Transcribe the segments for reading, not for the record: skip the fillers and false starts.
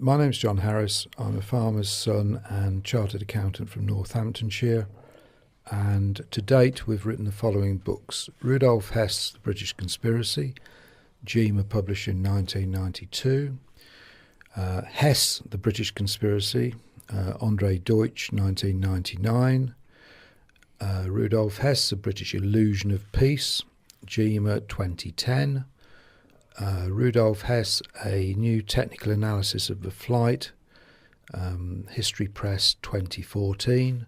My name's John Harris. I'm a farmer's son and chartered accountant from Northamptonshire. And to date, we've written the following books. Rudolf Hess, The British Conspiracy, GEMA published in 1992. Hess, The British Conspiracy, Andre Deutsch, 1999. Rudolf Hess, The British Illusion of Peace, GEMA 2010. Rudolf Hess, A New Technical Analysis of the Flight, History Press 2014.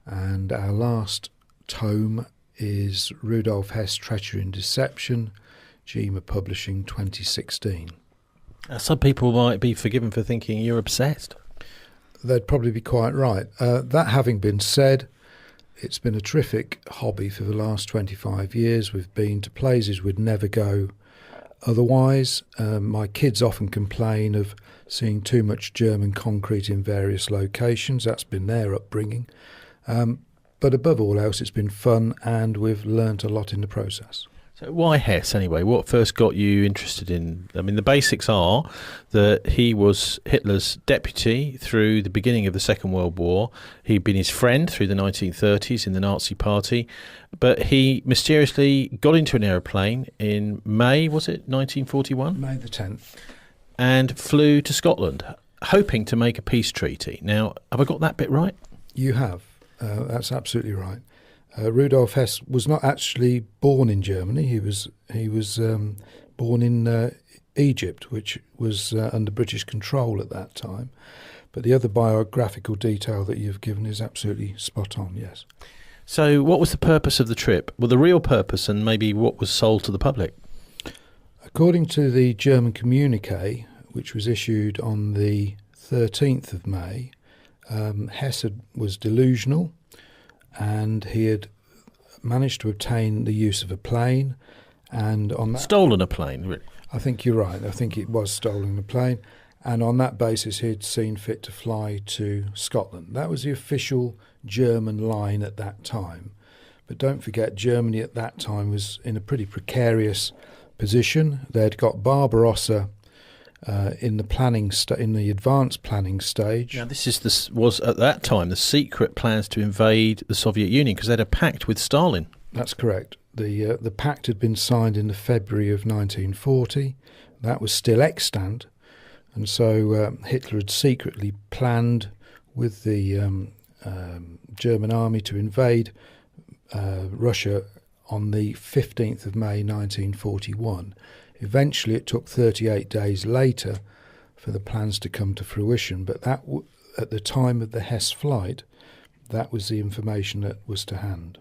And our last tome is Rudolf Hess, Treachery and Deception, GEMA Publishing 2016. Some people might be forgiven for thinking you're obsessed. They'd probably be quite right. That having been said, it's been a terrific hobby for the last 25 years. We've been to places we'd never go otherwise. My kids often complain of seeing too much German concrete in various locations. That's been their upbringing. But above all else, it's been fun, and we've learnt a lot in the process. So why Hess, anyway? What first got you interested in... I mean, the basics are that he was Hitler's deputy through the beginning of the Second World War. He'd been his friend through the 1930s in the Nazi Party. But he mysteriously got into an aeroplane in May, was it, 1941? May the 10th. And flew to Scotland, hoping to make a peace treaty. Now, have I got that bit right? You have. That's absolutely right. Rudolf Hess was not actually born in Germany. He was born in Egypt, which was under British control at that time. But the other biographical detail that you've given is absolutely spot on, yes. So what was the purpose of the trip? Well, the real purpose, and maybe what was sold to the public? According to the German communique, which was issued on the 13th of May, Hess was delusional, and he had managed to obtain the use of a plane, and on that... Stolen a plane, really? I think you're right. I think it was stolen a plane, and on that basis he had seen fit to fly to Scotland. That was the official German line at that time. But don't forget, Germany at that time was in a pretty precarious position. They'd got Barbarossa in the advanced planning stage. Now, was at that time the secret plans to invade the Soviet Union, because they had a pact with Stalin. That's correct. The pact had been signed in the February of 1940. That was still extant, and so Hitler had secretly planned with the German army to invade Russia on the 15th of May 1941. Eventually, it took 38 days later for the plans to come to fruition, but that at the time of the Hess flight, that was the information that was to hand.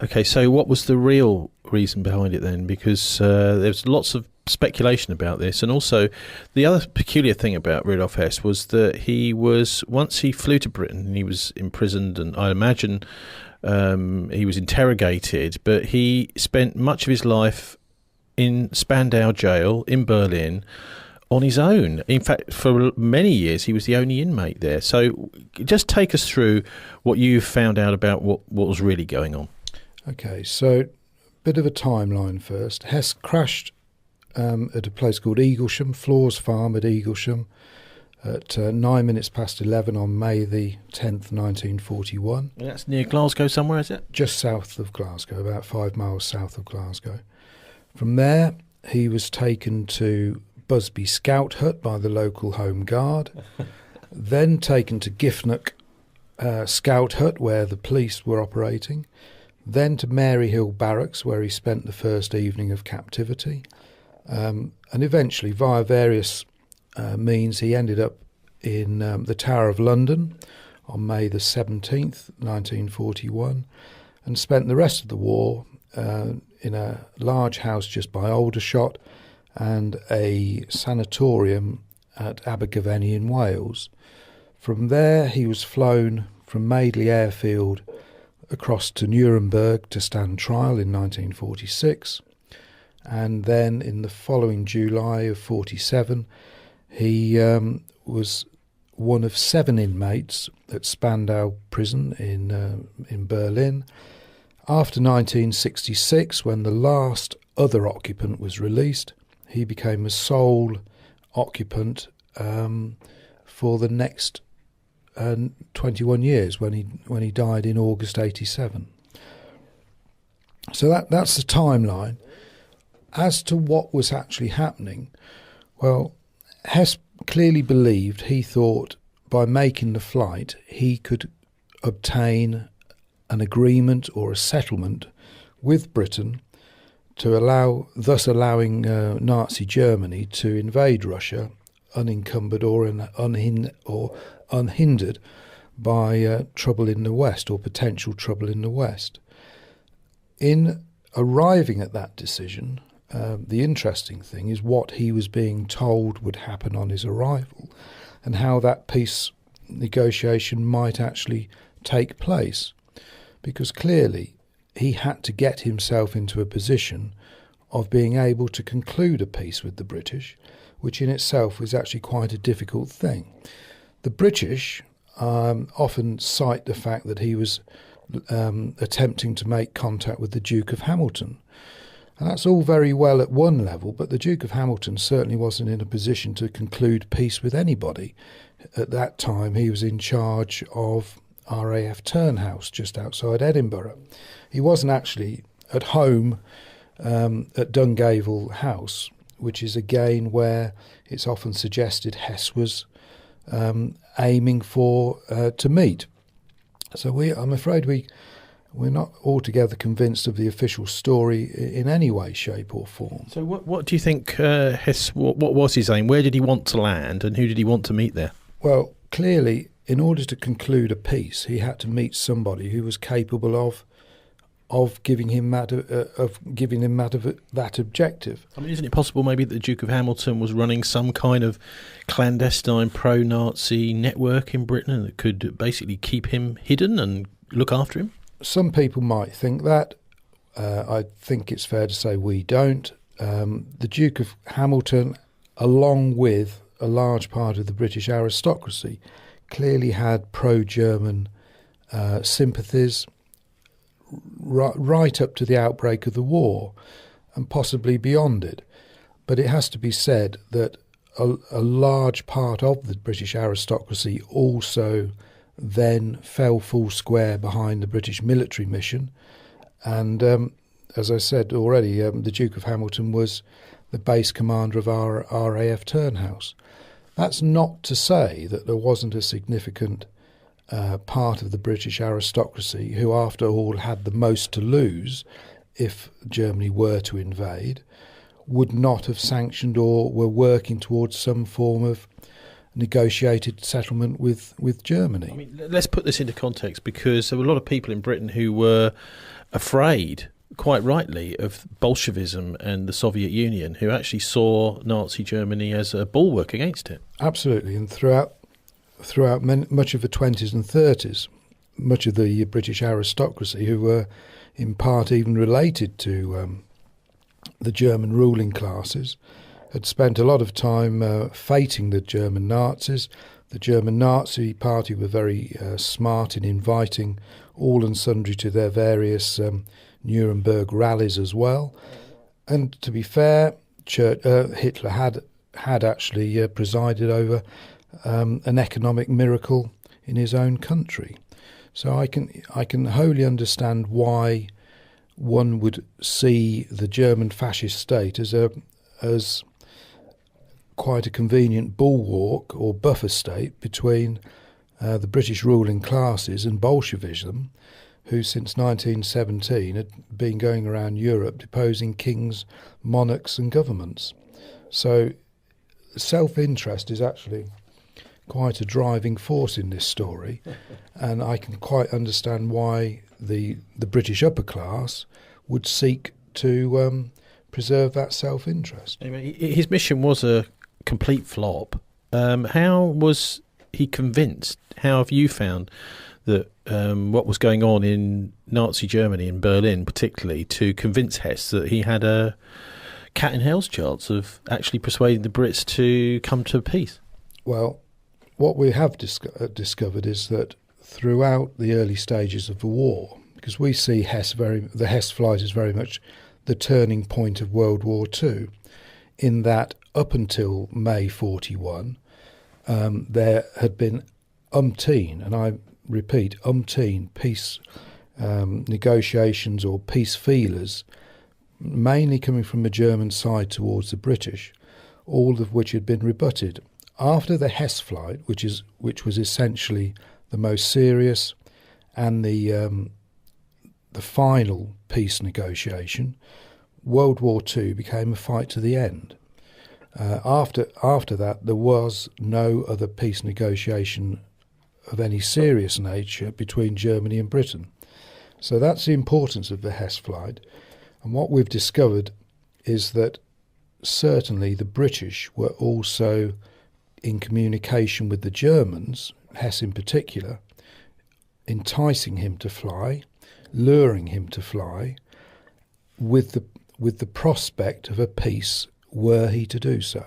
Okay, so what was the real reason behind it then? Because there's lots of speculation about this, and also the other peculiar thing about Rudolf Hess was that once he flew to Britain, he was imprisoned, and I imagine he was interrogated, but he spent much of his life in Spandau jail in Berlin on his own. In fact, for many years he was the only inmate there. So just take us through what you found out about what was really going on. Okay, so a bit of a timeline first. Hess crashed at a place called Eaglesham, Floor's Farm at Eaglesham, at 9 minutes past 11 on May the 10th, 1941. And that's near Glasgow somewhere, is it? Just south of Glasgow, about 5 miles south of Glasgow. From there, he was taken to Busby Scout Hut by the local Home Guard, then taken to Giffnock Scout Hut, where the police were operating, then to Maryhill Barracks, where he spent the first evening of captivity, and eventually, via various means, he ended up in the Tower of London on May the 17th, 1941, and spent the rest of the war in a large house just by Aldershot and a sanatorium at Abergavenny in Wales. From there, he was flown from Madeley Airfield across to Nuremberg to stand trial in 1946. And then in the following July of 47, he was one of 7 inmates at Spandau prison in Berlin. After 1966, when the last other occupant was released, he became a sole occupant for the next 21 years when he died in August 87. So that's the timeline. As to what was actually happening, well, Hess clearly believed, he thought, by making the flight, he could obtain an agreement or a settlement with Britain to thus allowing Nazi Germany to invade Russia unencumbered or unhindered by trouble in the West or potential trouble in the West. In arriving at that decision, the interesting thing is what he was being told would happen on his arrival and how that peace negotiation might actually take place. Because clearly he had to get himself into a position of being able to conclude a peace with the British, which in itself was actually quite a difficult thing. The British often cite the fact that he was attempting to make contact with the Duke of Hamilton. And that's all very well at one level, but the Duke of Hamilton certainly wasn't in a position to conclude peace with anybody. At that time, he was in charge of RAF Turnhouse, just outside Edinburgh. He wasn't actually at home at Dungavel House, which is again where it's often suggested Hess was aiming for to meet. So I'm afraid we're not altogether convinced of the official story in any way, shape or form. So what do you think Hess, what was his aim? Where did he want to land and who did he want to meet there? Well, clearly, in order to conclude a peace, he had to meet somebody who was capable of giving him that objective. I mean, isn't it possible maybe that the Duke of Hamilton was running some kind of clandestine pro-Nazi network in Britain that could basically keep him hidden and look after him? Some people might think that. I think it's fair to say we don't. The Duke of Hamilton, along with a large part of the British aristocracy, clearly had pro-German sympathies right up to the outbreak of the war and possibly beyond it. But it has to be said that a large part of the British aristocracy also then fell full square behind the British military mission. And as I said already, the Duke of Hamilton was the base commander of our RAF Turnhouse. That's not to say that there wasn't a significant part of the British aristocracy who, after all, had the most to lose if Germany were to invade, would not have sanctioned or were working towards some form of negotiated settlement with Germany. I mean, let's put this into context, because there were a lot of people in Britain who were afraid, quite rightly, of Bolshevism and the Soviet Union, who actually saw Nazi Germany as a bulwark against it. Absolutely, and throughout much of the 20s and 30s, much of the British aristocracy, who were in part even related to the German ruling classes, had spent a lot of time fighting the German Nazis. The German Nazi Party were very smart in inviting all and sundry to their various Nuremberg rallies as well. And to be fair, Hitler had actually presided over an economic miracle in his own country. So I can wholly understand why one would see the German fascist state as quite a convenient bulwark or buffer state between the British ruling classes and Bolshevism, who since 1917 had been going around Europe deposing kings, monarchs and governments. So self-interest is actually quite a driving force in this story, and I can quite understand why the British upper class would seek to preserve that self-interest. Anyway, his mission was a complete flop. How was he convinced? How have you found that what was going on in Nazi Germany, in Berlin particularly, to convince Hess that he had a cat in hell's chance of actually persuading the Brits to come to peace? Well, what we have discovered is that throughout the early stages of the war, because we see the Hess flight as very much the turning point of World War II, in that up until May 41, there had been umpteen, and I repeat, umpteen peace negotiations or peace feelers, mainly coming from the German side towards the British, all of which had been rebutted. After the Hess flight, which was essentially the most serious and the final peace negotiation, World War II became a fight to the end. After that, there was no other peace negotiation of any serious nature between Germany and Britain. So that's the importance of the Hess flight. And what we've discovered is that certainly the British were also in communication with the Germans, Hess in particular, enticing him to fly, luring him to fly, with the prospect of a peace were he to do so.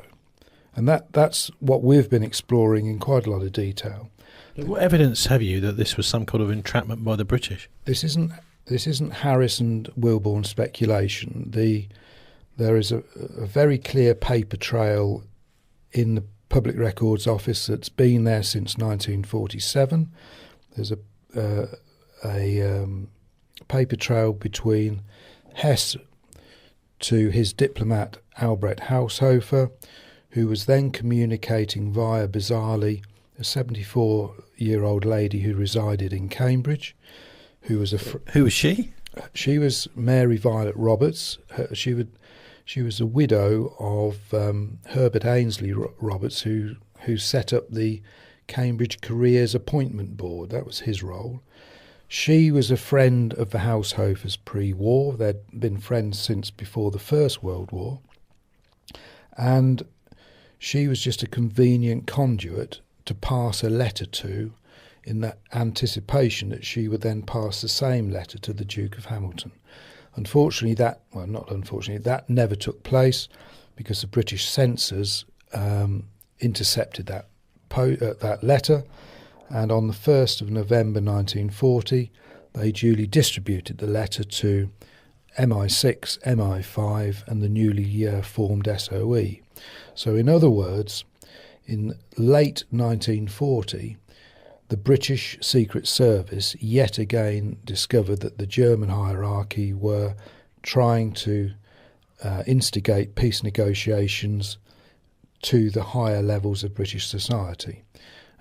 And that's what we've been exploring in quite a lot of detail. What evidence have you that this was some kind of entrapment by the British? This isn't Harris and Wilbourn speculation. There is a very clear paper trail in the Public Records Office that's been there since 1947. There's a paper trail between Hess to his diplomat Albrecht Haushofer, who was then communicating via, bizarrely, a 74-year-old lady who resided in Cambridge, who was Who was she? She was Mary Violet Roberts. She was a widow of Herbert Ainsley Roberts, who set up the Cambridge Careers Appointment Board. That was his role. She was a friend of the Haushofers pre-war. They'd been friends since before the First World War. And she was just a convenient conduit to pass a letter to, in that anticipation that she would then pass the same letter to the Duke of Hamilton. Unfortunately, that never took place because the British censors intercepted that letter, and on the 1st of November 1940, they duly distributed the letter to MI6, MI5 and the newly formed SOE. So in other words, in late 1940, the British Secret Service yet again discovered that the German hierarchy were trying to instigate peace negotiations to the higher levels of British society.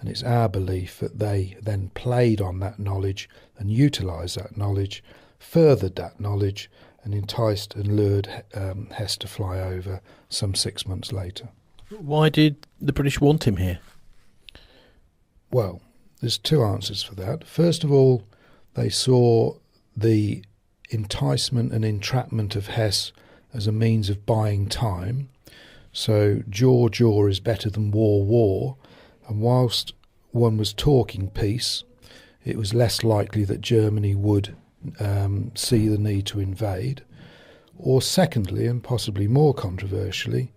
And it's our belief that they then played on that knowledge and utilised that knowledge, furthered that knowledge, and enticed and lured Hess to fly over some 6 months later. Why did the British want him here? Well, there's two answers for that. First of all, they saw the enticement and entrapment of Hess as a means of buying time. So jaw is better than war. And whilst one was talking peace, it was less likely that Germany would see the need to invade. Or secondly, and possibly more controversially,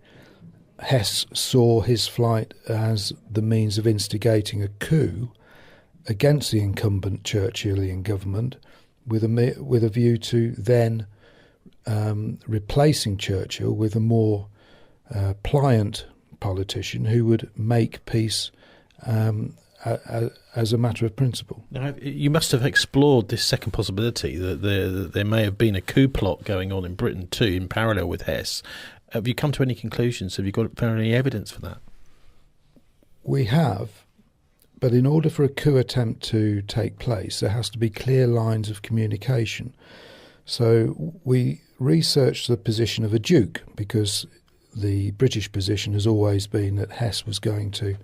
Hess saw his flight as the means of instigating a coup against the incumbent Churchillian government, with a view to then replacing Churchill with a more pliant politician who would make peace as a matter of principle. Now, you must have explored this second possibility, that there may have been a coup plot going on in Britain too, in parallel with Hess. Have you come to any conclusions? Have you found any evidence for that? We have, but in order for a coup attempt to take place, there has to be clear lines of communication. So we researched the position of a duke, because the British position has always been that Hess was going to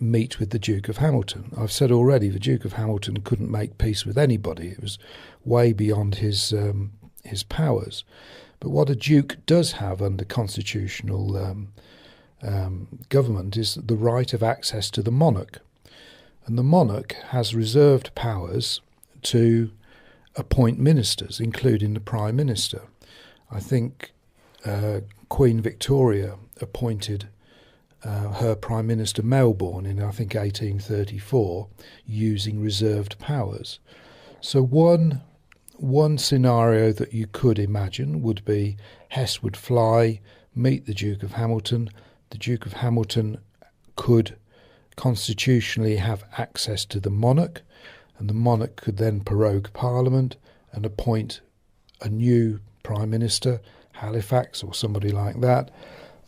meet with the Duke of Hamilton. I've said already the Duke of Hamilton couldn't make peace with anybody. It was way beyond his powers. But what a duke does have under constitutional government is the right of access to the monarch. And the monarch has reserved powers to appoint ministers, including the Prime Minister. I think Queen Victoria appointed her Prime Minister Melbourne in, I think, 1834, using reserved powers. So one scenario that you could imagine would be Hess would fly, meet the Duke of Hamilton. The Duke of Hamilton could constitutionally have access to the monarch, and the monarch could then prorogue Parliament and appoint a new Prime Minister, Halifax or somebody like that,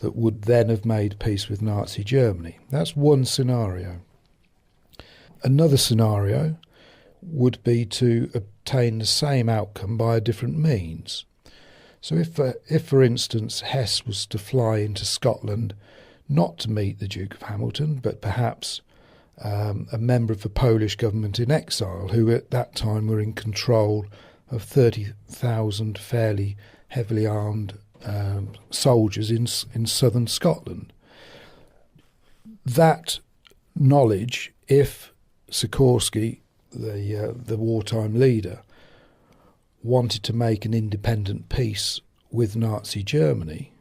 that would then have made peace with Nazi Germany. That's one scenario. Another scenario would be to obtain the same outcome by a different means. So if for instance, Hess was to fly into Scotland not to meet the Duke of Hamilton, but perhaps a member of the Polish government in exile, who at that time were in control of 30,000 fairly heavily armed soldiers in southern Scotland. That knowledge, if Sikorsky, the wartime leader, wanted to make an independent peace with Nazi Germany,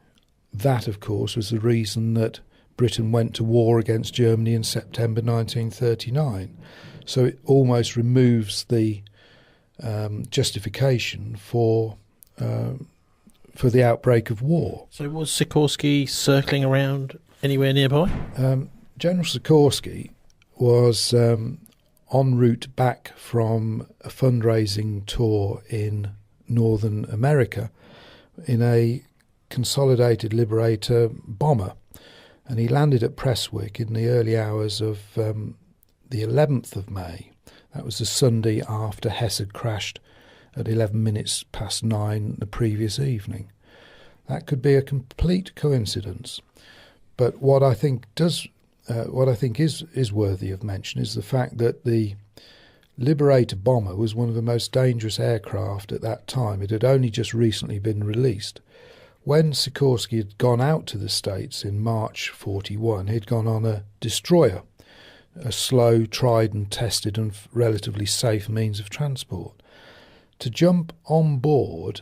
that, of course, was the reason that Britain went to war against Germany in September 1939. So it almost removes the justification for the outbreak of war. So was Sikorsky circling around anywhere nearby? General Sikorsky was en route back from a fundraising tour in Northern America in a Consolidated Liberator bomber, and he landed at Prestwick in the early hours of the 11th of May. That was the Sunday after Hess had crashed at 11 minutes past 9 the previous evening. That could be a complete coincidence, but what I think is worthy of mention is the fact that the Liberator bomber was one of the most dangerous aircraft at that time. It had only just recently been released. When Sikorsky had gone out to the States in March 1941, he'd gone on a destroyer, a slow, tried and tested and relatively safe means of transport. To jump on board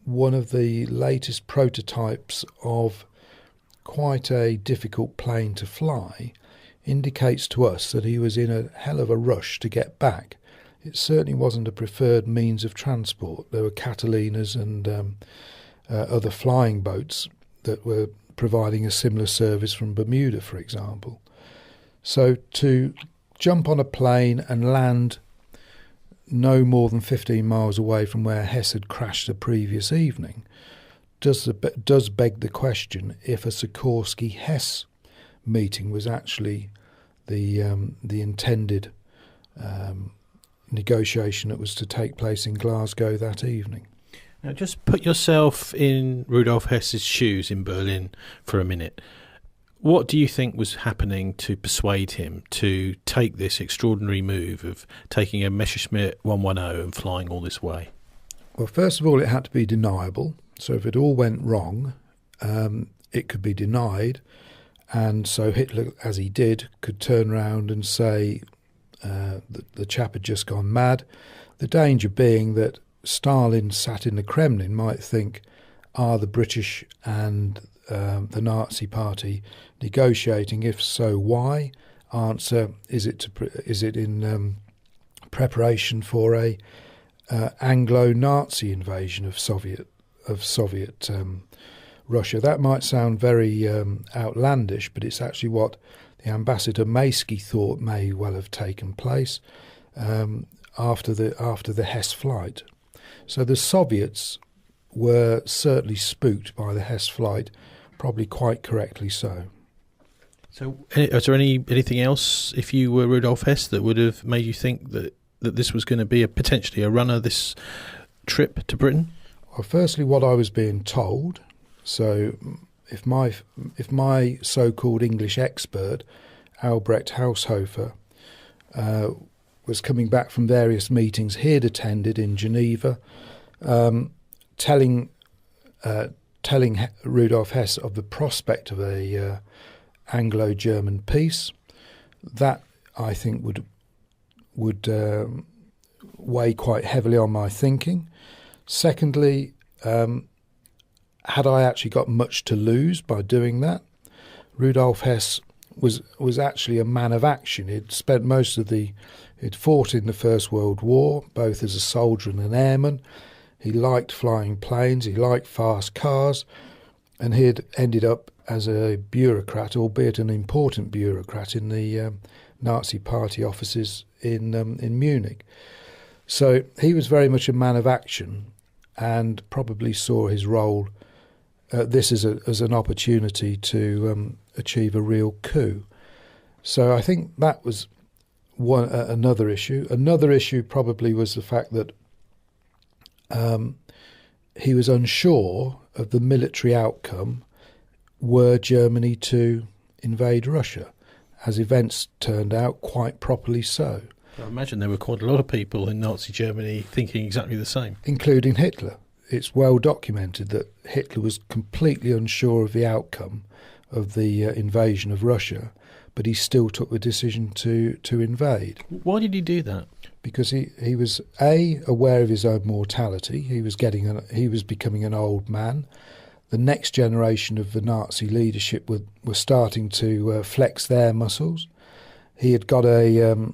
one of the latest prototypes of quite a difficult plane to fly indicates to us that he was in a hell of a rush to get back. It certainly wasn't a preferred means of transport. There were Catalinas and other flying boats that were providing a similar service from Bermuda, for example. So to jump on a plane and land no more than 15 miles away from where Hess had crashed the previous evening does beg the question if a Sikorsky-Hess meeting was actually the intended negotiation that was to take place in Glasgow that evening. Now, just put yourself in Rudolf Hess's shoes in Berlin for a minute. What do you think was happening to persuade him to take this extraordinary move of taking a Messerschmitt 110 and flying all this way? Well, first of all, it had to be deniable. So if it all went wrong, it could be denied. And so Hitler, as he did, could turn around and say that the chap had just gone mad. The danger being that Stalin sat in the Kremlin might think, are the British and the Nazi Party negotiating? If so, why? Answer: is it in preparation for a Anglo-Nazi invasion of Soviet Russia? That might sound very outlandish, but it's actually what the Ambassador Maysky thought may well have taken place after the Hess flight. So the Soviets were certainly spooked by the Hess flight, probably quite correctly so. So is there anything else, if you were Rudolf Hess, that would have made you think that this was going to be potentially a runner, this trip to Britain? Well, firstly, what I was being told. So if my so-called English expert, Albrecht Haushofer, was coming back from various meetings he had attended in Geneva, telling Rudolf Hess of the prospect of a Anglo-German peace, that I think would weigh quite heavily on my thinking. Secondly, had I actually got much to lose by doing that? Rudolf Hess was actually a man of action. He'd fought in the First World War, both as a soldier and an airman. He liked flying planes, he liked fast cars. and he had ended up as a bureaucrat, albeit an important bureaucrat, in the Nazi party offices in Munich. So he was very much a man of action, and probably saw his role this as an opportunity to achieve a coup coup. So I think that was another issue. Another issue probably was the fact that he was unsure of the military outcome were Germany to invade Russia. As events turned out, quite properly so. I imagine there were quite a lot of people in Nazi Germany thinking exactly the same. Including Hitler. It's well documented that Hitler was completely unsure of the outcome of the invasion of Russia, but he still took the decision to invade. Why did he do that? Because he was aware of his own mortality. He was becoming an old man. The next generation of the Nazi leadership were starting to flex their muscles. He had got a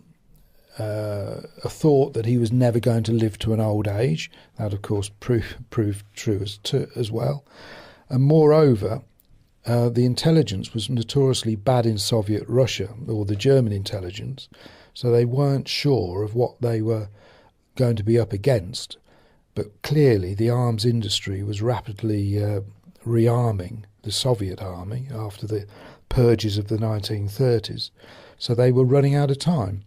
thought that he was never going to live to an old age. That, of course, proved true as well. And moreover, the intelligence was notoriously bad in Soviet Russia, or the German intelligence, so they weren't sure of what they were going to be up against. But clearly the arms industry was rapidly rearming the Soviet army after the purges of the 1930s, so they were running out of time.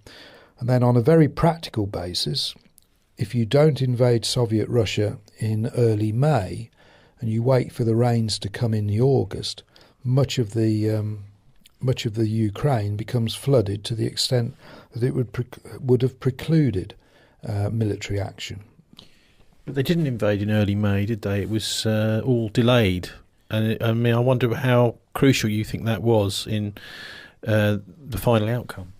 And then on a very practical basis, if you don't invade Soviet Russia in early May and you wait for the rains to come in the August, much of the Ukraine becomes flooded to the extent that it would have precluded military action. But they didn't invade in early May, did they? It was all delayed. And I wonder how crucial you think that was in the final outcome.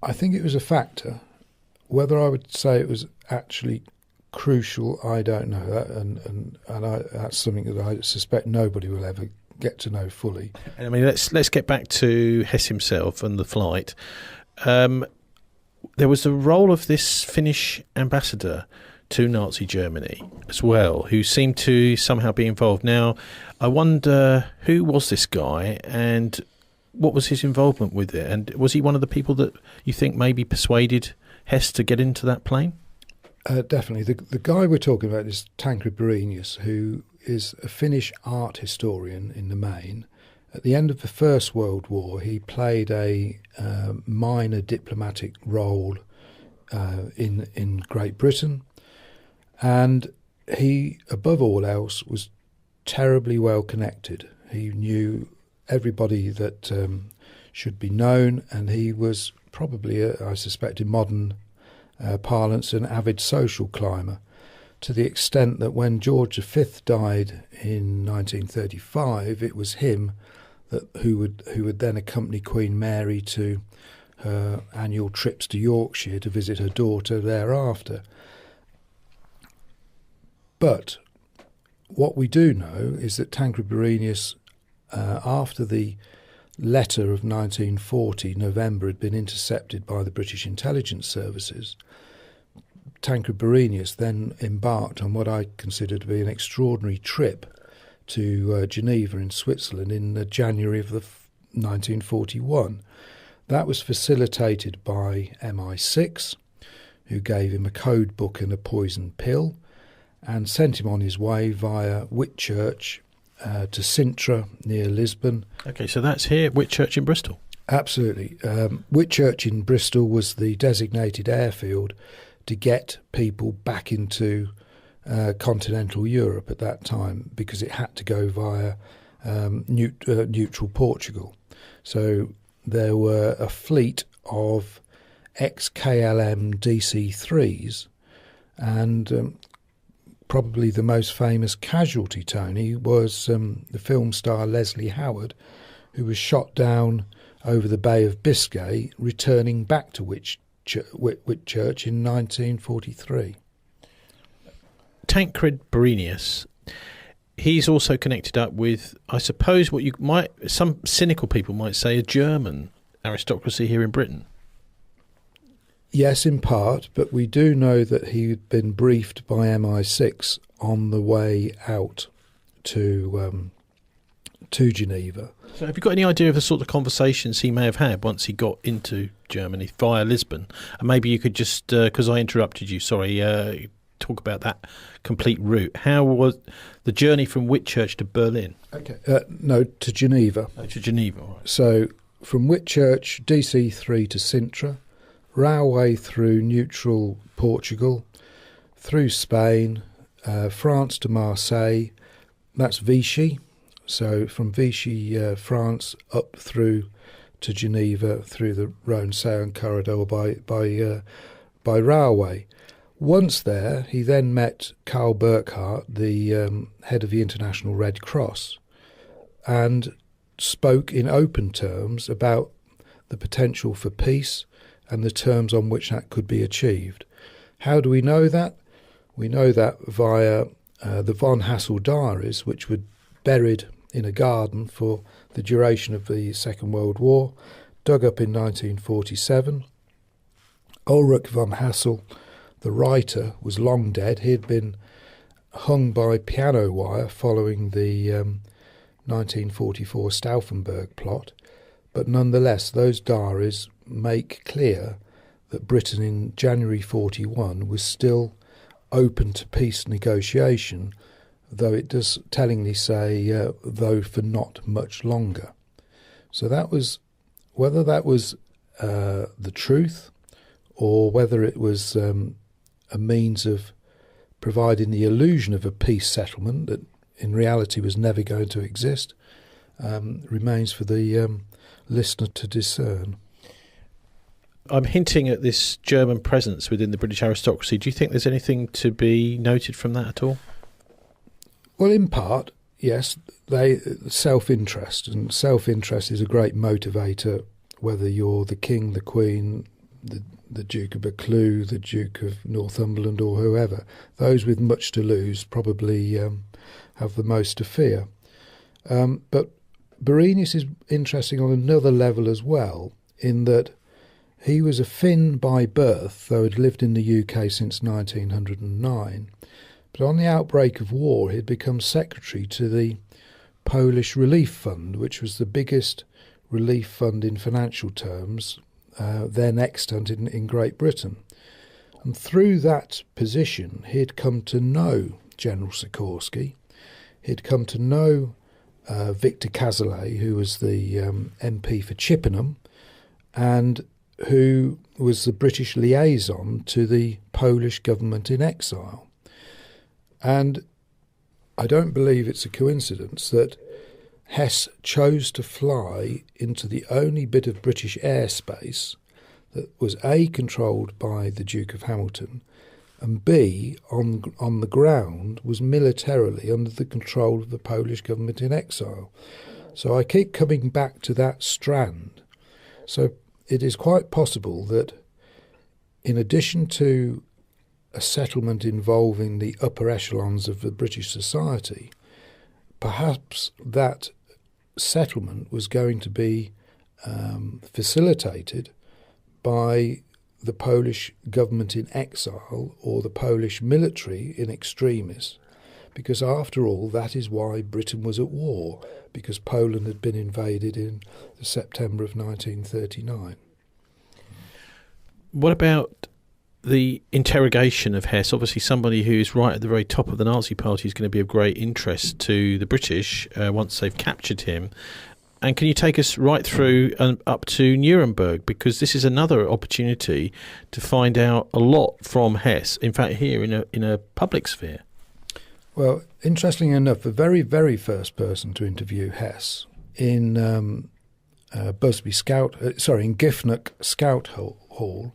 I think it was a factor. Whether I would say it was actually crucial, I don't know. That's something that I suspect nobody will ever get to know fully. I mean, let's get back to Hess himself and the flight. There was the role of this Finnish ambassador to Nazi Germany as well, who seemed to somehow be involved. Now, I wonder, who was this guy and what was his involvement with it? And was he one of the people that you think maybe persuaded Hess to get into that plane? Definitely. The guy we're talking about is Tancred, who is a Finnish art historian in the main. At the end of the First World War, he played a minor diplomatic role in Great Britain, and he, above all else, was terribly well connected. He knew everybody that should be known, and he was probably, I suspect, in modern parlance, an avid social climber, to the extent that when George V died in 1935, it was him who would then accompany Queen Mary to her annual trips to Yorkshire to visit her daughter thereafter. But what we do know is that Tancred, after the letter of 1940, November, had been intercepted by the British intelligence services, Tancred then embarked on what I consider to be an extraordinary trip to Geneva in Switzerland in January of 1941. That was facilitated by MI6, who gave him a code book and a poison pill, and sent him on his way via Whitchurch to Sintra near Lisbon. Okay, so that's here, Whitchurch in Bristol? Absolutely. Whitchurch in Bristol was the designated airfield to get people back into continental Europe at that time, because it had to go via neutral Portugal. So there were a fleet of ex-KLM DC-3s, and probably the most famous casualty, Tony, was the film star Leslie Howard, who was shot down over the Bay of Biscay, returning back to Whitchurch in 1943. Tancred, he's also connected up with, I suppose, some cynical people might say, a German aristocracy here in Britain. Yes, in part, but we do know that he'd been briefed by MI6 on the way out to to Geneva. So have you got any idea of the sort of conversations he may have had once he got into Germany via Lisbon? And maybe you could just, because I interrupted you, sorry, talk about that complete route. How was the journey from Whitchurch to Berlin? Okay, no, to Geneva. Oh, to Geneva. Right. So from Whitchurch, DC3 to Sintra, railway through neutral Portugal, through Spain, France to Marseille. That's Vichy. So from Vichy, France, up through to Geneva through the Rhone-Saône corridor by railway. Once there, he then met Karl Burckhardt, the head of the International Red Cross, and spoke in open terms about the potential for peace and the terms on which that could be achieved. How do we know that? We know that via the von Hassell Diaries, which were buried in a garden for the duration of the Second World War, dug up in 1947. Ulrich von Hassell, the writer, was long dead. He had been hung by piano wire following the 1944 Stauffenberg plot, but nonetheless those diaries make clear that Britain in January 41 was still open to peace negotiation, though it does tellingly say, though for not much longer. So that was, whether that was the truth or whether it was a means of providing the illusion of a peace settlement that in reality was never going to exist, remains for the listener to discern. I'm hinting at this German presence within the British aristocracy. Do you think there's anything to be noted from that at all? Well, in part, yes. Self-interest, and self-interest is a great motivator, whether you're the King, the Queen, the Duke of Buccleuch, the Duke of Northumberland, or whoever. Those with much to lose probably have the most to fear. But Borenius is interesting on another level as well, in that he was a Finn by birth, though had lived in the UK since 1909. But on the outbreak of war, he had become secretary to the Polish Relief Fund, which was the biggest relief fund in financial terms, then extant in Great Britain. And through that position, he had come to know General Sikorsky. He had come to know Victor Cazalet, who was the MP for Chippenham, and who was the British liaison to the Polish government in exile. And I don't believe it's a coincidence that Hess chose to fly into the only bit of British airspace that was A, controlled by the Duke of Hamilton, and B, on the ground, was militarily under the control of the Polish government in exile. So I keep coming back to that strand. So it is quite possible that in addition to a settlement involving the upper echelons of the British society, perhaps that settlement was going to be facilitated by the Polish government in exile or the Polish military in extremis, because after all, that is why Britain was at war, because Poland had been invaded in the September of 1939. What about the interrogation of Hess? Obviously somebody who's right at the very top of the Nazi party is going to be of great interest to the British once they've captured him. And can you take us right through and up to Nuremberg? Because this is another opportunity to find out a lot from Hess, in fact here in a public sphere. Well, interestingly enough, the very, very first person to interview Hess in in Giffnock Scout Hall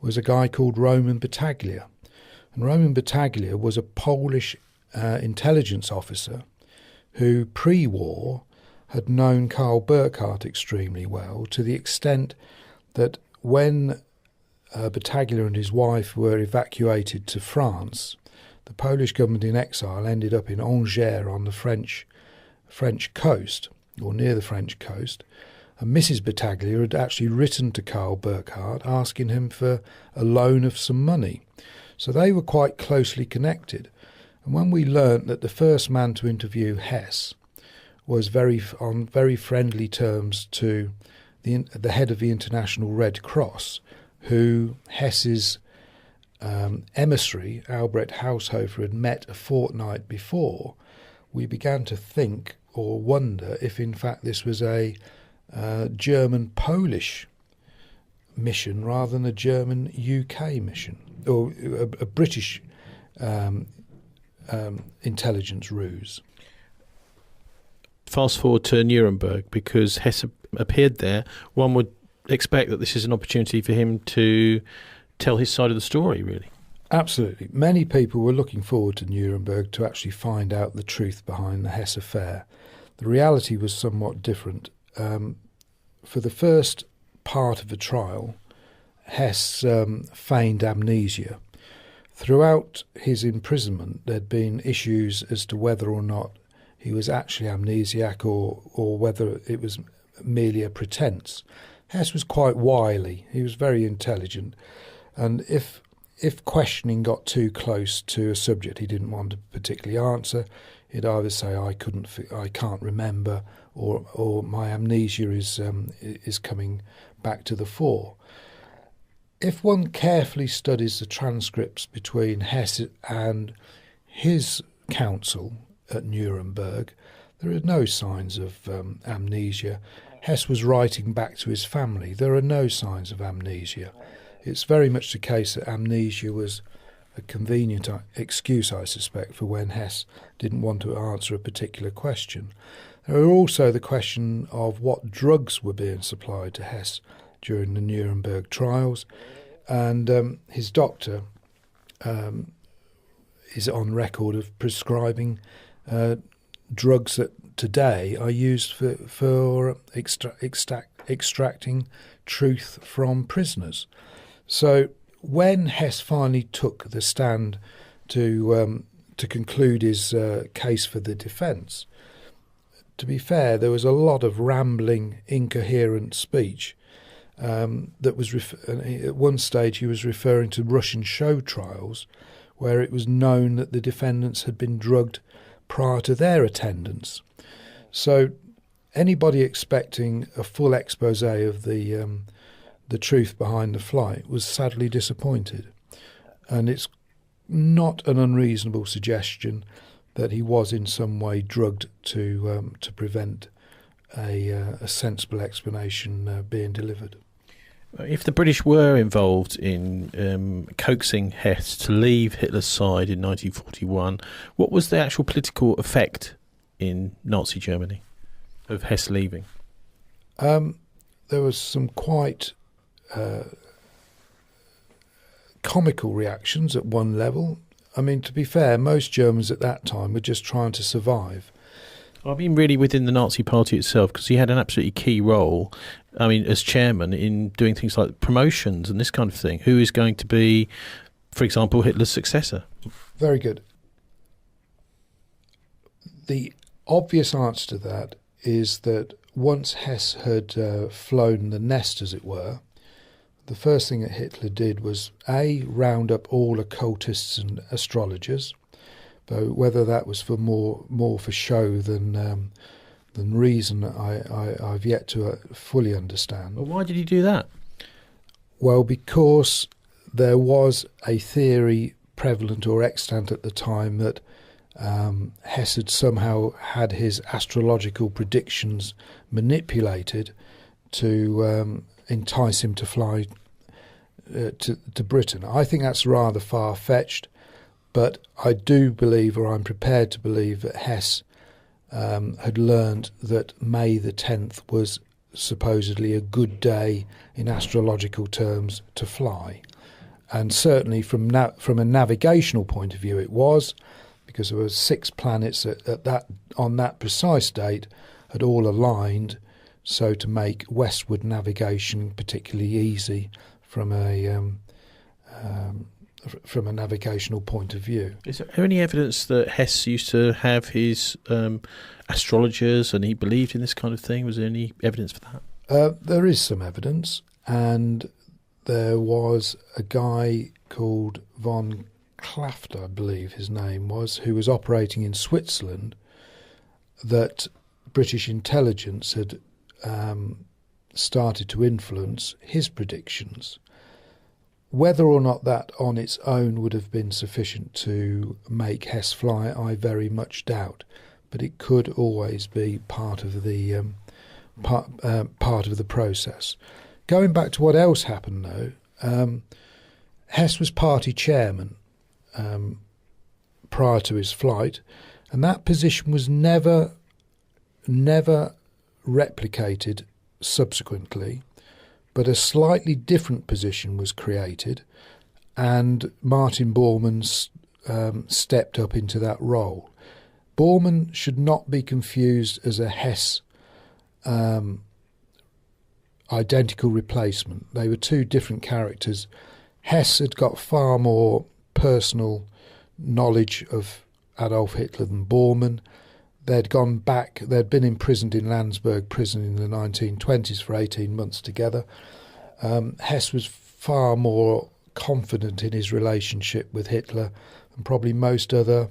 was a guy called Roman Battaglia. And Roman Battaglia was a Polish intelligence officer who, pre-war, had known Karl Burckhardt extremely well, to the extent that when Battaglia and his wife were evacuated to France, the Polish government in exile ended up in Angers on the French coast, or near the French coast. And Mrs. Battaglia had actually written to Karl Burckhardt asking him for a loan of some money. So they were quite closely connected. And when we learnt that the first man to interview Hess was on very friendly terms to the head of the International Red Cross, who Hess's emissary, Albrecht Haushofer, had met a fortnight before. We began to think or wonder if in fact this was a German-Polish mission rather than a German-UK mission, or a British intelligence ruse. Fast forward to Nuremberg, because Hess appeared there. One would expect that this is an opportunity for him to tell his side of the story, really. Absolutely. Many people were looking forward to Nuremberg to actually find out the truth behind the Hess affair. The reality was somewhat different. For the first part of the trial, Hess feigned amnesia. Throughout his imprisonment, there'd been issues as to whether or not he was actually amnesiac or whether it was merely a pretense. Hess was quite wily. He was very intelligent. And if questioning got too close to a subject he didn't want to particularly answer, he'd either say, I can't remember, or my amnesia is coming back to the fore. If one carefully studies the transcripts between Hess and his counsel at Nuremberg, there are no signs of amnesia. Hess was writing back to his family. There are no signs of amnesia. It's very much the case that amnesia was a convenient excuse, I suspect, for when Hess didn't want to answer a particular question. There are also the question of what drugs were being supplied to Hess during the Nuremberg trials, and his doctor is on record of prescribing drugs that today are used for extracting truth from prisoners. So when Hess finally took the stand to conclude his case for the defence, to be fair, there was a lot of rambling, incoherent speech. That was at one stage he was referring to Russian show trials, where it was known that the defendants had been drugged prior to their attendance. So anybody expecting a full exposé of the truth behind the flight was sadly disappointed. And it's not an unreasonable suggestion that he was in some way drugged to prevent a sensible explanation being delivered. If the British were involved in coaxing Hess to leave Hitler's side in 1941, what was the actual political effect in Nazi Germany of Hess leaving? There was some quite comical reactions at one level. I mean, to be fair, most Germans at that time were just trying to survive. I mean, really within the Nazi Party itself, because he had an absolutely key role, I mean, as chairman, in doing things like promotions and this kind of thing. Who is going to be, for example, Hitler's successor? Very good. The obvious answer to that is that once Hess had flown the nest, as it were, the first thing that Hitler did was, A, round up all occultists and astrologers, though whether that was for more for show than reason, I've yet to fully understand. Well, why did he do that? Well, because there was a theory prevalent or extant at the time that Hess had somehow had his astrological predictions manipulated to entice him to fly to Britain. I think that's rather far-fetched, but I do believe, or I'm prepared to believe, that Hess had learned that May the 10th was supposedly a good day in astrological terms to fly. And certainly from a navigational point of view it was, because there were 6 planets on that precise date had all aligned, so to make westward navigation particularly easy from a navigational point of view. Is there any evidence that Hess used to have his astrologers and he believed in this kind of thing? Was there any evidence for that? There is some evidence, and there was a guy called von Klafter, I believe his name was, who was operating in Switzerland, that British intelligence had started to influence his predictions. Whether or not that on its own would have been sufficient to make Hess fly, I very much doubt. But it could always be part of the process. Going back to what else happened, though, Hess was party chairman prior to his flight, and that position was never replicated subsequently. But a slightly different position was created, and Martin Bormann stepped up into that role. Bormann should not be confused as a Hess identical replacement. They were two different characters. Hess had got far more personal knowledge of Adolf Hitler than Bormann. They'd gone back, they'd been imprisoned in Landsberg prison in the 1920s for 18 months together. Hess was far more confident in his relationship with Hitler than probably most other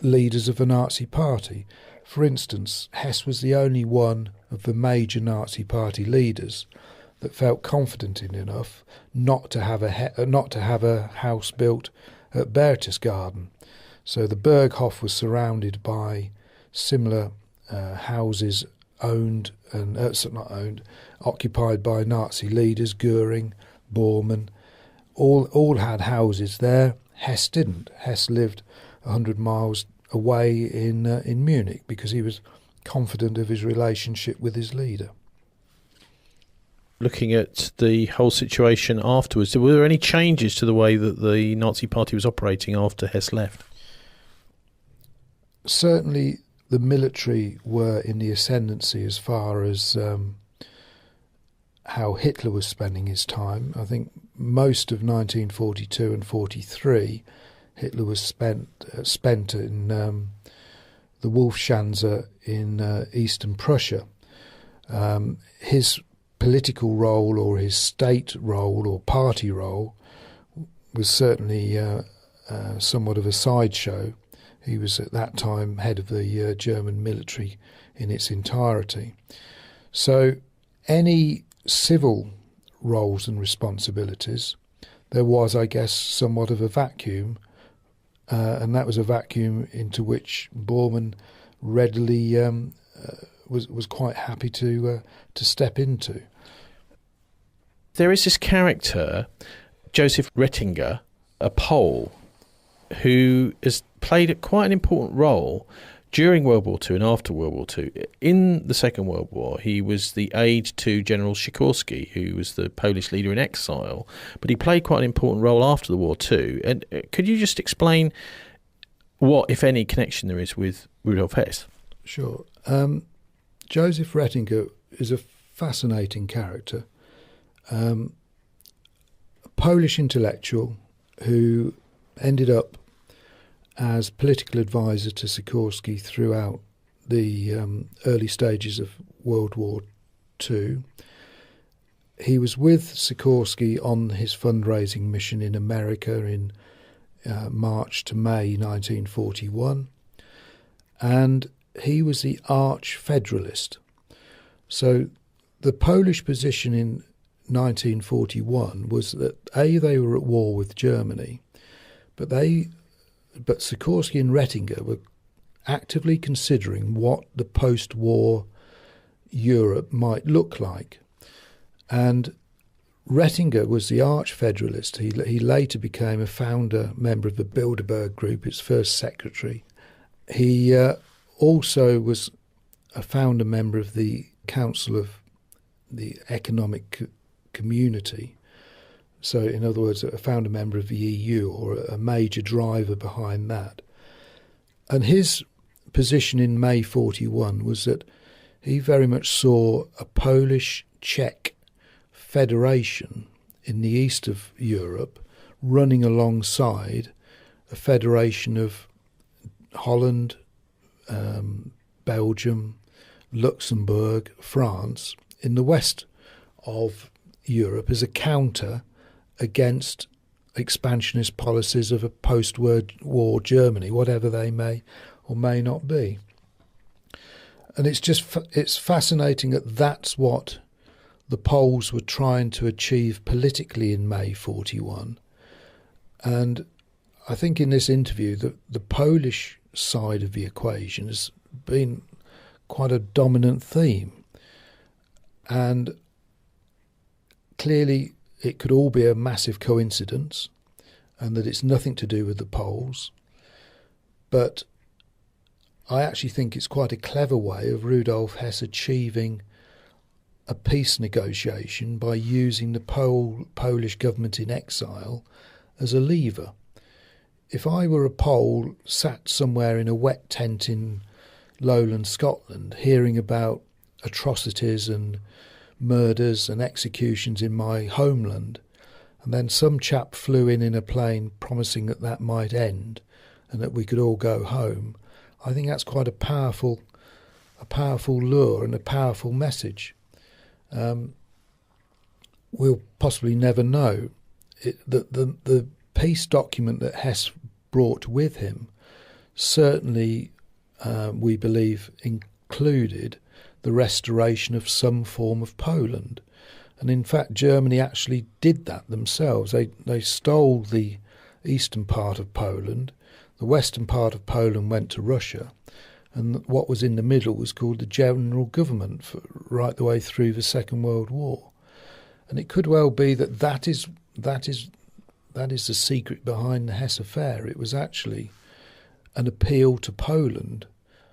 leaders of the Nazi Party. For instance, Hess was the only one of the major Nazi Party leaders that felt confident enough not to have a house built at Berchtesgaden. So the Berghof was surrounded by similar houses occupied by Nazi leaders, Goering, Bormann, all had houses there. Hess didn't. Hess lived 100 miles away in Munich because he was confident of his relationship with his leader. Looking at the whole situation afterwards, were there any changes to the way that the Nazi Party was operating after Hess left? Certainly the military were in the ascendancy as far as how Hitler was spending his time. I think most of 1942 and 43, Hitler was spent in the Wolfschanze in eastern Prussia. His political role or his state role or party role was certainly somewhat of a sideshow. He was at that time head of the German military in its entirety. So any civil roles and responsibilities, there was, I guess, somewhat of a vacuum, and that was a vacuum into which Bormann readily was quite happy to step into. There is this character, Joseph Rettinger, a Pole, who has played quite an important role during World War II and after World War II. In the Second World War, he was the aide to General Sikorski, who was the Polish leader in exile, but he played quite an important role after the war too. And could you just explain what, if any, connection there is with Rudolf Hess? Sure. Joseph Rettinger is a fascinating character. A Polish intellectual who ended up as political advisor to Sikorski throughout the early stages of World War II. He was with Sikorski on his fundraising mission in America in March to May 1941, and he was the arch federalist. So the Polish position in 1941 was that they were at war with Germany, but Sikorski and Rettinger were actively considering what the post-war Europe might look like. And Rettinger was the arch-federalist. He later became a founder member of the Bilderberg Group, its first secretary. He also was a founder member of the Council of the Economic Community. So, in other words, a founder member of the EU, or a major driver behind that. And his position in May 41 was that he very much saw a Polish-Czech federation in the east of Europe running alongside a federation of Holland, Belgium, Luxembourg, France in the west of Europe as a counter against expansionist policies of a post-war Germany, whatever they may or may not be. And it's fascinating that that's what the Poles were trying to achieve politically in May 41. And I think in this interview the Polish side of the equation has been quite a dominant theme. And clearly it could all be a massive coincidence and that it's nothing to do with the Poles. But I actually think it's quite a clever way of Rudolf Hess achieving a peace negotiation by using the Polish government in exile as a lever. If I were a Pole sat somewhere in a wet tent in lowland Scotland hearing about atrocities and murders and executions in my homeland, and then some chap flew in a plane promising that might end and that we could all go home, I think that's quite a powerful lure and a powerful message. We'll possibly never know. The peace document that Hess brought with him certainly, we believe, included the restoration of some form of Poland. And in fact, Germany actually did that themselves. They stole the eastern part of Poland. The western part of Poland went to Russia. And what was in the middle was called the General Government right the way through the Second World War. And it could well be that is the secret behind the Hess affair. It was actually an appeal to Poland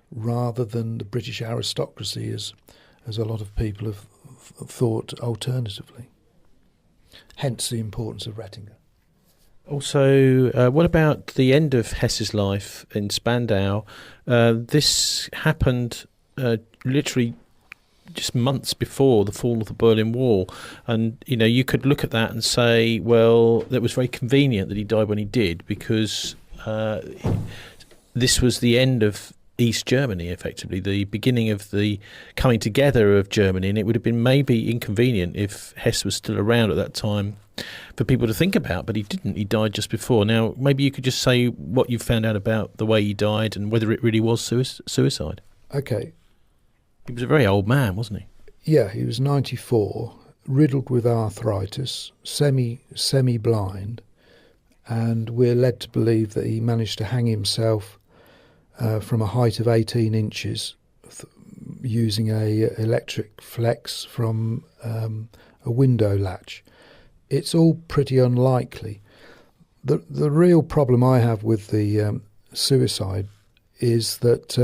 rather than the British aristocracy, as a lot of people have thought alternatively. Hence the importance of Rettinger. Also, what about the end of Hess's life in Spandau? This happened literally just months before the fall of the Berlin Wall. And, you could look at that and say, well, that was very convenient that he died when he did, because this was the end of East Germany, effectively, the beginning of the coming together of Germany. And it would have been maybe inconvenient if Hess was still around at that time for people to think about, but he didn't. He died just before. Now, maybe you could just say what you found out about the way he died and whether it really was suicide. Okay. He was a very old man, wasn't he? Yeah, he was 94, riddled with arthritis, semi-blind, and we're led to believe that he managed to hang himself from a height of 18 inches using a electric flex from a window latch. It's all pretty unlikely. The real problem I have with the suicide is that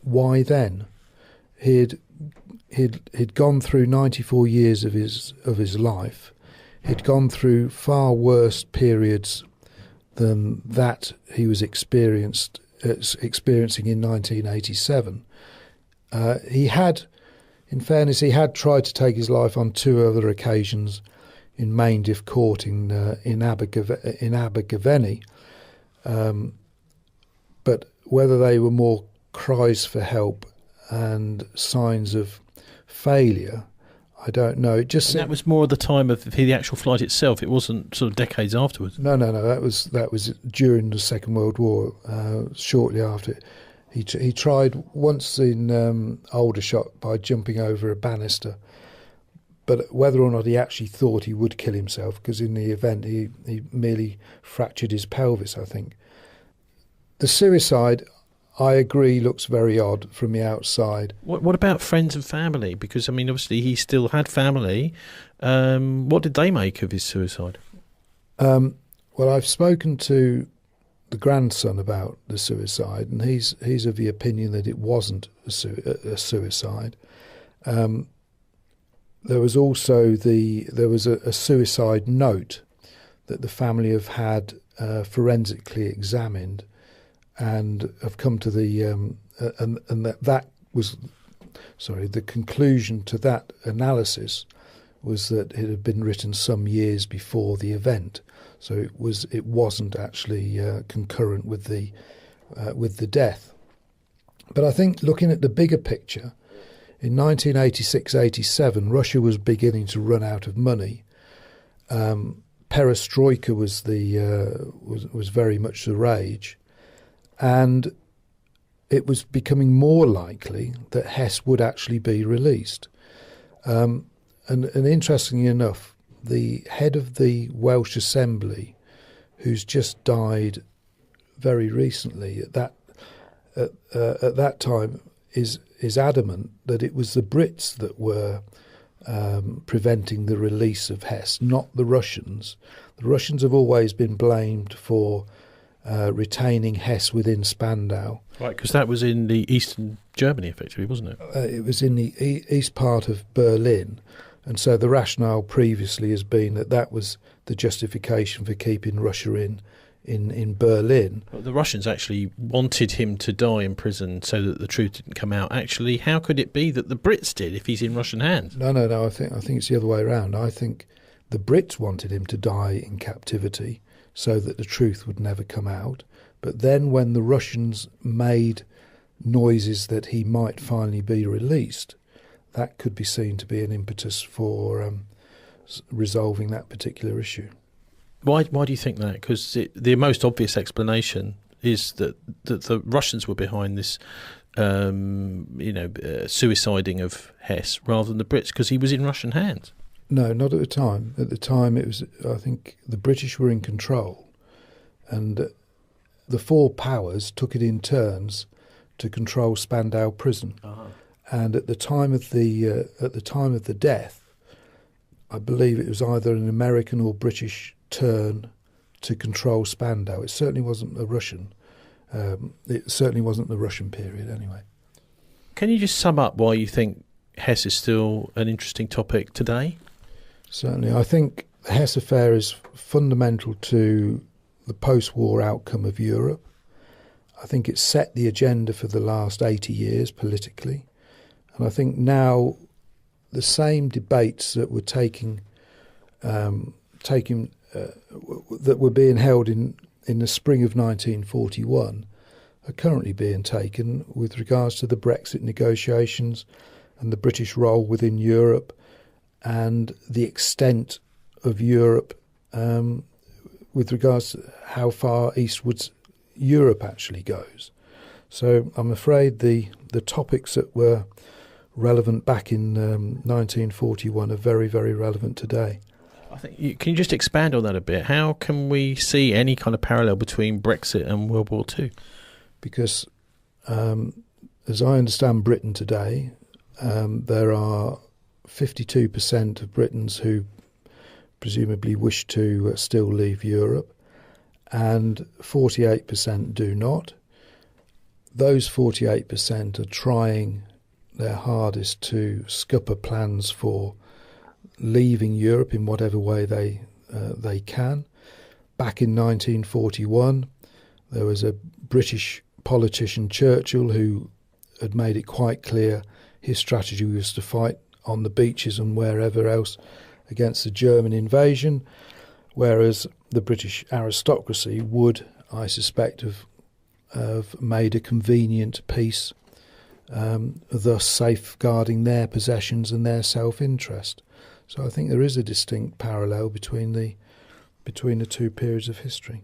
why then? He'd gone through 94 years of his life. He'd gone through far worse periods than that he was experiencing in 1987. He had, in fairness, he had tried to take his life on two other occasions in Maindif Court in Abergavenny, but whether they were more cries for help and signs of failure, I don't know. It just that was more at the time of the actual flight itself. It wasn't sort of decades afterwards. No. That was during the Second World War. Shortly after, he tried once in Aldershot by jumping over a banister, but whether or not he actually thought he would kill himself, because in the event he merely fractured his pelvis, I think. The suicide, I agree, looks very odd from the outside. What about friends and family? Because, obviously he still had family. What did they make of his suicide? Well, I've spoken to the grandson about the suicide, and he's of the opinion that it wasn't a suicide. There was also a suicide note that the family have had forensically examined, and have come to the the conclusion to that analysis was that it had been written some years before the event, so it wasn't actually concurrent with the death. But I think looking at the bigger picture, in 1986-87, Russia was beginning to run out of money. Perestroika was very much the rage. And it was becoming more likely that Hess would actually be released. And interestingly enough, the head of the Welsh Assembly, who's just died very recently, at that time, is adamant that it was the Brits that were preventing the release of Hess, not the Russians. The Russians have always been blamed for retaining Hess within Spandau. Right, because that was in the eastern Germany, effectively, wasn't it? It was in the east part of Berlin, and so the rationale previously has been that was the justification for keeping Russia in Berlin. But the Russians actually wanted him to die in prison so that the truth didn't come out. Actually, how could it be that the Brits did if he's in Russian hands? No. I think it's the other way around. I think the Brits wanted him to die in captivity so that the truth would never come out. But then when the Russians made noises that he might finally be released, that could be seen to be an impetus for resolving that particular issue. Why do you think that? Because the most obvious explanation is that the Russians were behind this, suiciding of Hess rather than the Brits, because he was in Russian hands. No, not at the time. At the time, it was, I think, the British were in control, and the four powers took it in turns to control Spandau prison. Uh-huh. And at the time of the death, I believe it was either an American or British turn to control Spandau. It certainly wasn't a Russian. It certainly wasn't the Russian period, anyway. Can you just sum up why you think Hess is still an interesting topic today? Certainly. I think the Hess affair is fundamental to the post-war outcome of Europe. I think it set the agenda for the last 80 years politically. And I think now the same debates that were that were being held in the spring of 1941 are currently being taken with regards to the Brexit negotiations and the British role within Europe and the extent of Europe with regards to how far eastwards Europe actually goes. So I'm afraid the topics that were relevant back in 1941 are very, very relevant today. I think can you just expand on that a bit? How can we see any kind of parallel between Brexit and World War II? Because as I understand Britain today, there are 52% of Britons who presumably wish to still leave Europe, and 48% do not. Those 48% are trying their hardest to scupper plans for leaving Europe in whatever way they can. Back in 1941, there was a British politician, Churchill, who had made it quite clear his strategy was to fight on the beaches and wherever else against the German invasion, whereas the British aristocracy would, I suspect, have made a convenient peace, thus safeguarding their possessions and their self-interest. So I think there is a distinct parallel between the two periods of history.